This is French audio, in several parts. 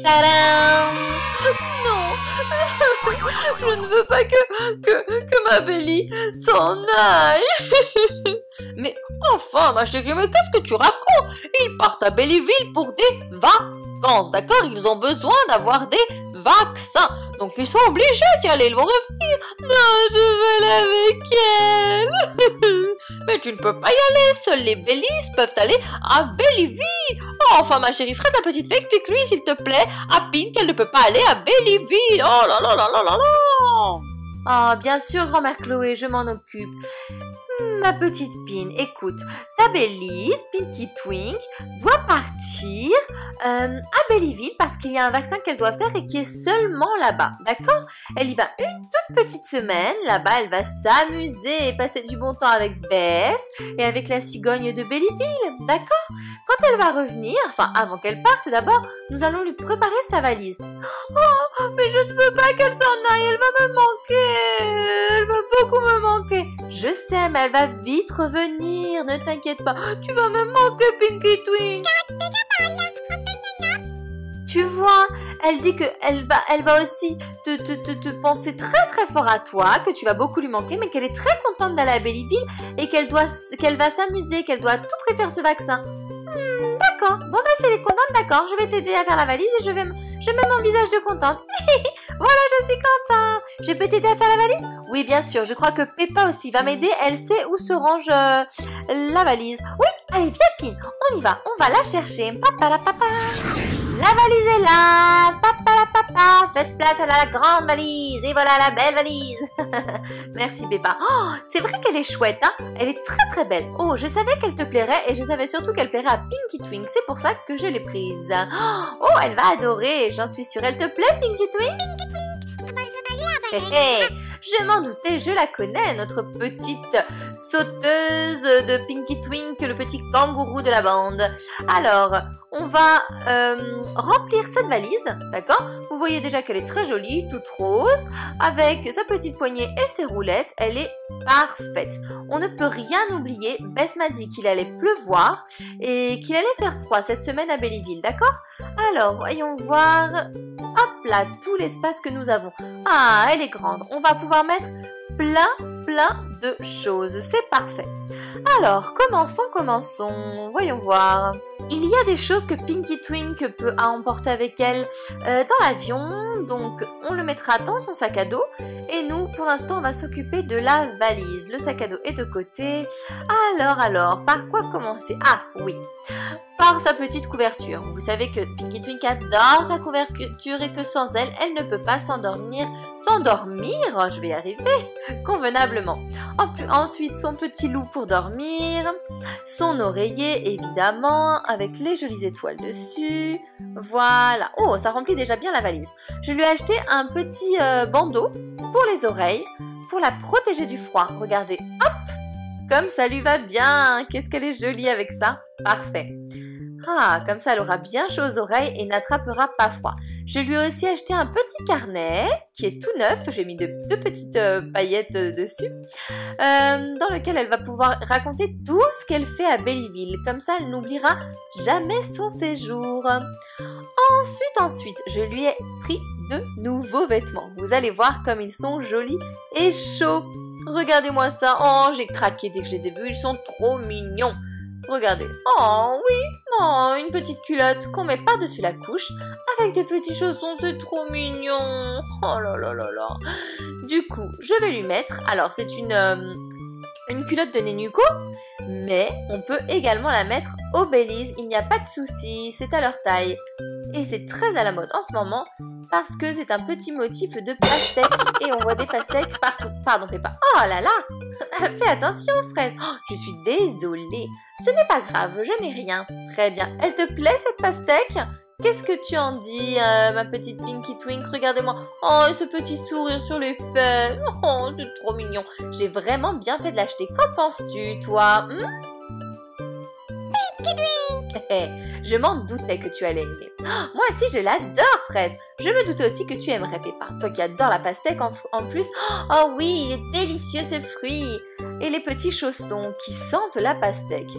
Tadam! Non, je ne veux pas que ma Belly s'en aille. Mais enfin, ma chérie, mais qu'est-ce que tu racontes? Ils partent à Bellyville pour des vacances, d'accord? Ils ont besoin d'avoir des vaccins. Donc ils sont obligés d'y aller, ils vont revenir. Non, je veux aller avec elle. Mais tu ne peux pas y aller, seuls les Bellies peuvent aller à Bellyville. Oh, enfin ma chérie, ferai sa petite fée, explique-lui s'il te plaît à Pink qu'elle ne peut pas aller à Bellyville. Oh là là là là là là. Ah, bien sûr, grand-mère Chloé, je m'en occupe. Ma petite Pin, écoute, ta Bellise, Pinky Twink, doit partir à Bellyville parce qu'il y a un vaccin qu'elle doit faire et qui est seulement là-bas, d'accord? Elle y va une toute petite semaine, là-bas elle va s'amuser et passer du bon temps avec Bess et avec la cigogne de Bellyville, d'accord? Quand elle va revenir, enfin avant qu'elle parte d'abord, nous allons lui préparer sa valise. Oh, mais je ne veux pas qu'elle s'en aille, elle va me manquer, elle va beaucoup me manquer. Je sais, mais elle va vite revenir, ne t'inquiète pas. Tu vas me manquer, Pinky Twink. Tu vois, elle dit qu'elle va aussi te penser très très fort à toi, que tu vas beaucoup lui manquer, mais qu'elle est très contente d'aller à Bellyville et qu'elle va s'amuser, qu'elle doit tout préférer ce vaccin. D'accord. Bon, bah, si elle est contente, d'accord. Je vais t'aider à faire la valise et je mets mon visage de contente. Voilà, je suis contente. Je peux t'aider à faire la valise? Oui, bien sûr. Je crois que Peppa aussi va m'aider. Elle sait où se range la valise. Oui, allez, viens, Pin. On y va. On va la chercher. Papa la papa. La valise est là. Papa la papa. Faites place à la grande valise. Et voilà la belle valise. Merci, Peppa. Oh, c'est vrai qu'elle est chouette, hein? Elle est très très belle. Oh, je savais qu'elle te plairait et je savais surtout qu'elle plairait à Pinky Twink. C'est pour ça que je l'ai prise. Oh, elle va adorer. J'en suis sûre. Elle te plaît, Pinky Twink? Hé hé, je m'en doutais, je la connais, notre petite sauteuse de Pinky Twink, le petit kangourou de la bande. Alors, on va remplir cette valise, d'accord? Vous voyez déjà qu'elle est très jolie, toute rose, avec sa petite poignée et ses roulettes. Elle est parfaite. On ne peut rien oublier. Bess m'a dit qu'il allait pleuvoir et qu'il allait faire froid cette semaine à Bellyville, d'accord? Alors, voyons voir. Hop là, tout l'espace que nous avons. Ah, elle est grande. On va pouvoir mettre plein de choses. C'est parfait. Alors, commençons. Voyons voir. Il y a des choses que Pinky Twink peut emporter avec elle dans l'avion. Donc, on le mettra dans son sac à dos. Et nous, pour l'instant, on va s'occuper de la valise. Le sac à dos est de côté. Alors, par quoi commencer? Ah, oui. Par sa petite couverture. Vous savez que Pinky Twink adore sa couverture et que sans elle, elle ne peut pas s'endormir, je vais y arriver, convenablement. Ensuite, son petit loup pour dormir, son oreiller, évidemment, avec les jolies étoiles dessus. Voilà. Oh, ça remplit déjà bien la valise. Je lui ai acheté un petit bandeau pour les oreilles, pour la protéger du froid. Regardez, hop! Comme ça lui va bien. Qu'est-ce qu'elle est jolie avec ça. Parfait. Ah, comme ça, elle aura bien chaud aux oreilles et n'attrapera pas froid. Je lui ai aussi acheté un petit carnet qui est tout neuf. J'ai mis deux petites paillettes dessus, dans lequel elle va pouvoir raconter tout ce qu'elle fait à Bellyville. Comme ça, elle n'oubliera jamais son séjour. Ensuite, je lui ai pris de nouveaux vêtements. Vous allez voir comme ils sont jolis et chauds. Regardez-moi ça. Oh, j'ai craqué dès que je les ai vus. Ils sont trop mignons. Regardez. Oh oui, oh, une petite culotte qu'on met par-dessus la couche avec des petits chaussons, c'est trop mignon. Oh là là là là. Du coup, je vais lui mettre, alors c'est une culotte de Nenuco, mais on peut également la mettre aux Bellies, il n'y a pas de souci, c'est à leur taille. Et c'est très à la mode en ce moment parce que c'est un petit motif de pastèque et on voit des pastèques partout. Pardon Peppa. Oh là là. Fais attention Fraise. Oh, je suis désolée. Ce n'est pas grave, je n'ai rien. Très bien. Elle te plaît cette pastèque? Qu'est-ce que tu en dis, ma petite Pinky Twink? Regardez-moi. Oh, ce petit sourire sur les fesses. Oh, c'est trop mignon. J'ai vraiment bien fait de l'acheter. Qu'en penses-tu, toi? Pinky Twink. Je m'en doutais que tu allais aimer. Oh, moi aussi, je l'adore, Fraise. Je me doutais aussi que tu aimerais, Peppa. Toi qui adores la pastèque en plus. Oh oui, il est délicieux ce fruit. et les petits chaussons qui sentent la pastèque.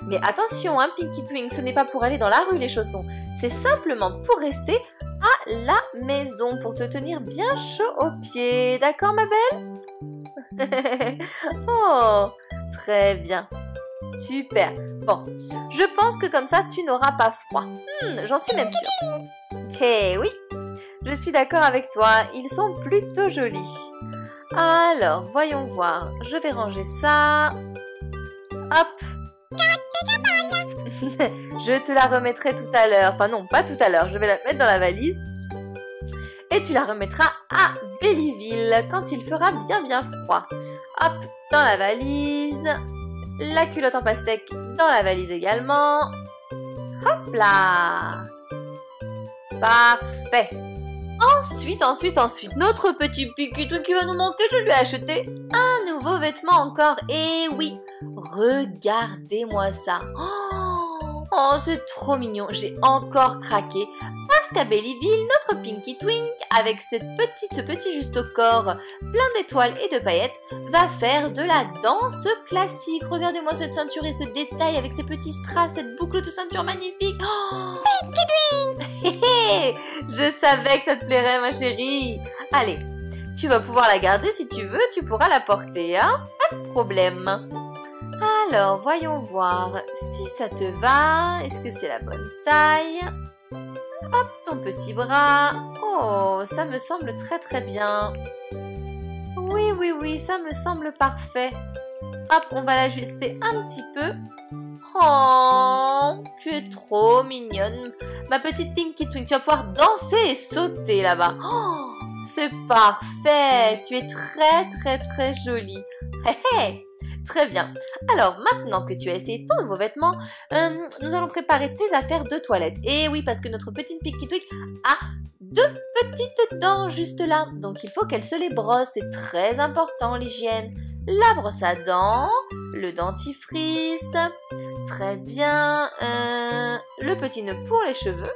Mais attention, hein, Pinky Twink, ce n'est pas pour aller dans la rue les chaussons. C'est simplement pour rester à la maison, pour te tenir bien chaud aux pieds. D'accord, ma belle? Oh, très bien. Super. Bon, je pense que comme ça, tu n'auras pas froid. J'en suis même sûre. Ok, oui. Je suis d'accord avec toi. Ils sont plutôt jolis. Alors, voyons voir. Je vais ranger ça. Hop. Je te la remettrai tout à l'heure. Enfin non, pas tout à l'heure. Je vais la mettre dans la valise. Et tu la remettras à Bellyville quand il fera bien froid. Hop, dans la valise. La culotte en pastèque dans la valise également. Hop là. Parfait. Ensuite, notre petit Pinky Twink qui va nous manquer, je lui ai acheté un nouveau vêtement encore. Et oui, regardez-moi ça. Oh, c'est trop mignon. J'ai encore craqué. Parce qu'à Bellyville, notre Pinky Twink, avec ce petit juste au corps, plein d'étoiles et de paillettes, va faire de la danse classique. Regardez-moi cette ceinture et ce détail avec ces petits strass, cette boucle de ceinture magnifique. Oh, Pinky Twink. Je savais que ça te plairait, ma chérie. Allez, tu vas pouvoir la garder si tu veux, tu pourras la porter, hein? Pas de problème. Alors, voyons voir si ça te va. Est-ce que c'est la bonne taille? Hop, ton petit bras. Oh, ça me semble très bien. Oui, ça me semble parfait. Hop, on va l'ajuster un petit peu. Oh, tu es trop mignonne. Ma petite Pinky Twink, tu vas pouvoir danser et sauter là-bas. Oh, c'est parfait. Tu es très jolie. Très bien. Alors, maintenant que tu as essayé ton nouveau vêtement, nous allons préparer tes affaires de toilette. Et oui, parce que notre petite Pinky Twink a 2 petites dents juste là. Donc, il faut qu'elle se les brosse. C'est très important, l'hygiène. La brosse à dents, le dentifrice, très bien, le petit nœud pour les cheveux.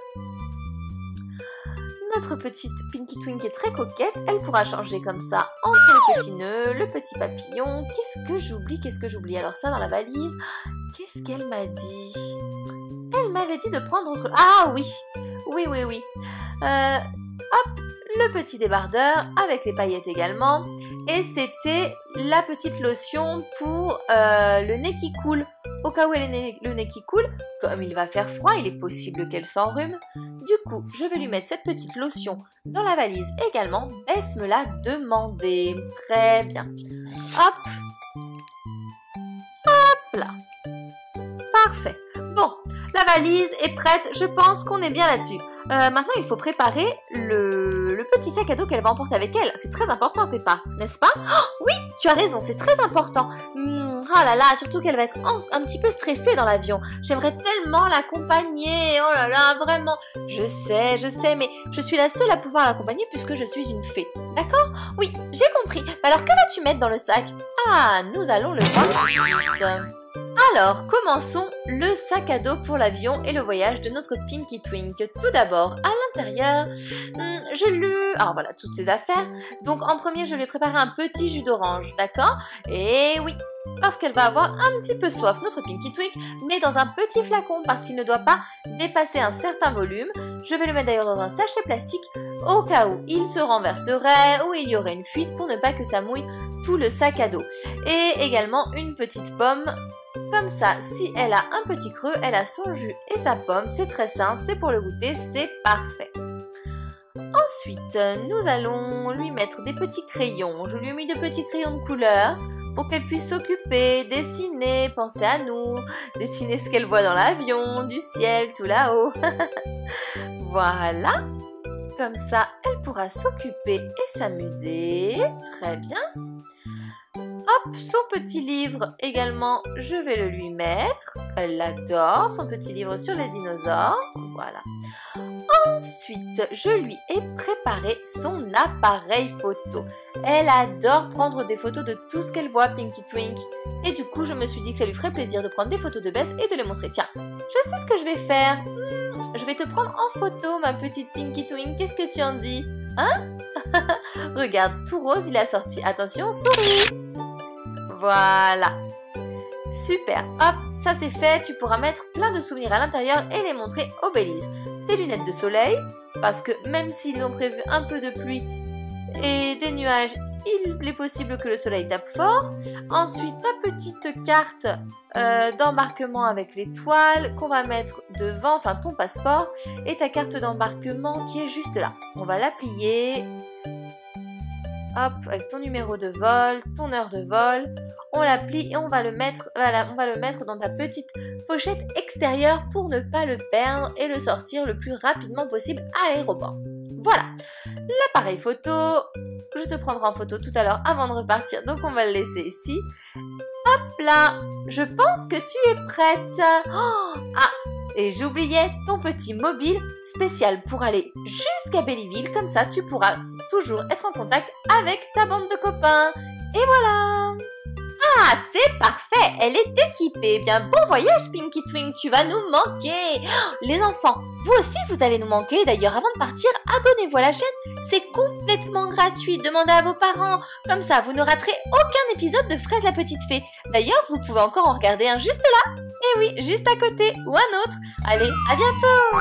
Notre petite Pinky Twink est très coquette, elle pourra changer comme ça entre le petit nœud, le petit papillon. Qu'est-ce que j'oublie? Alors ça dans la valise, qu'est-ce qu'elle m'a dit? Elle m'avait dit de prendre autre... Ah oui. Hop, le petit débardeur avec les paillettes également. Et c'était la petite lotion pour le nez qui coule. Au cas où elle est le nez qui coule, comme il va faire froid, il est possible qu'elle s'enrhume. Du coup, je vais lui mettre cette petite lotion dans la valise également. Bess me l'a demandé. Très bien. Hop. Hop là. Parfait. Bon, la valise est prête. Je pense qu'on est bien là-dessus. Maintenant, il faut préparer le petit sac à dos qu'elle va emporter avec elle. C'est très important, Peppa, n'est-ce pas? Oh, oui, tu as raison, c'est très important. Oh là là, surtout qu'elle va être un petit peu stressée dans l'avion. J'aimerais tellement l'accompagner. Oh là là, vraiment. Je sais, mais je suis la seule à pouvoir l'accompagner puisque je suis une fée. D'accord? Oui, j'ai compris. Alors, que vas-tu mettre dans le sac? Ah, nous allons le voir tout de suite. Alors, commençons le sac à dos pour l'avion et le voyage de notre Pinky Twink. Tout d'abord, à l'intérieur, alors voilà, toutes ces affaires. Donc, en premier, je lui ai préparé un petit jus d'orange, d'accord? Et oui, parce qu'elle va avoir un petit peu soif, notre Pinky Twink, mais dans un petit flacon, parce qu'il ne doit pas dépasser un certain volume. Je vais le mettre d'ailleurs dans un sachet plastique, au cas où il se renverserait ou il y aurait une fuite pour ne pas que ça mouille tout le sac à dos. Et également une petite pomme. Comme ça, si elle a un petit creux, elle a son jus et sa pomme. C'est très sain, c'est pour le goûter, c'est parfait. Ensuite, nous allons lui mettre des petits crayons. Je lui ai mis de petits crayons de couleur pour qu'elle puisse s'occuper, dessiner, penser à nous, dessiner ce qu'elle voit dans l'avion, du ciel, tout là-haut. Voilà. Comme ça, elle pourra s'occuper et s'amuser. Très bien. Hop, son petit livre également, je vais le lui mettre. Elle l'adore, son petit livre sur les dinosaures. Voilà. Ensuite, je lui ai préparé son appareil photo. Elle adore prendre des photos de tout ce qu'elle voit, Pinky Twink. Et du coup, je me suis dit que ça lui ferait plaisir de prendre des photos de Bess et de les montrer. Tiens, je sais ce que je vais faire. Je vais te prendre en photo, ma petite Pinky Twink. Qu'est-ce que tu en dis? Hein? Regarde, tout rose, il a sorti. Attention, souris. Voilà. Super, hop, ça c'est fait, tu pourras mettre plein de souvenirs à l'intérieur et les montrer aux Baileys. Tes lunettes de soleil, parce que même s'ils ont prévu un peu de pluie et des nuages, il est possible que le soleil tape fort. Ensuite, ta petite carte d'embarquement avec l'étoile qu'on va mettre devant, enfin ton passeport, et ta carte d'embarquement qui est juste là. On va la plier. Hop, avec ton numéro de vol, ton heure de vol, on la plie et on va le mettre, voilà, on va le mettre dans ta petite pochette extérieure pour ne pas le perdre et le sortir le plus rapidement possible à l'aéroport. Voilà, l'appareil photo, je te prendrai en photo tout à l'heure avant de repartir, donc on va le laisser ici. Hop là, je pense que tu es prête. Oh, ah, et j'oubliais ton petit mobile spécial pour aller jusqu'à Bellyville, comme ça tu pourras toujours être en contact avec ta bande de copains. Et voilà! Ah, c'est parfait! Elle est équipée. Bien, bon voyage, Pinky Twink, tu vas nous manquer! Oh, les enfants, vous aussi vous allez nous manquer. D'ailleurs, avant de partir, abonnez-vous à la chaîne. C'est complètement gratuit. Demandez à vos parents. Comme ça, vous ne raterez aucun épisode de Fraise la Petite Fée. D'ailleurs, vous pouvez encore en regarder un juste là. Et oui, juste à côté, ou un autre. Allez, à bientôt!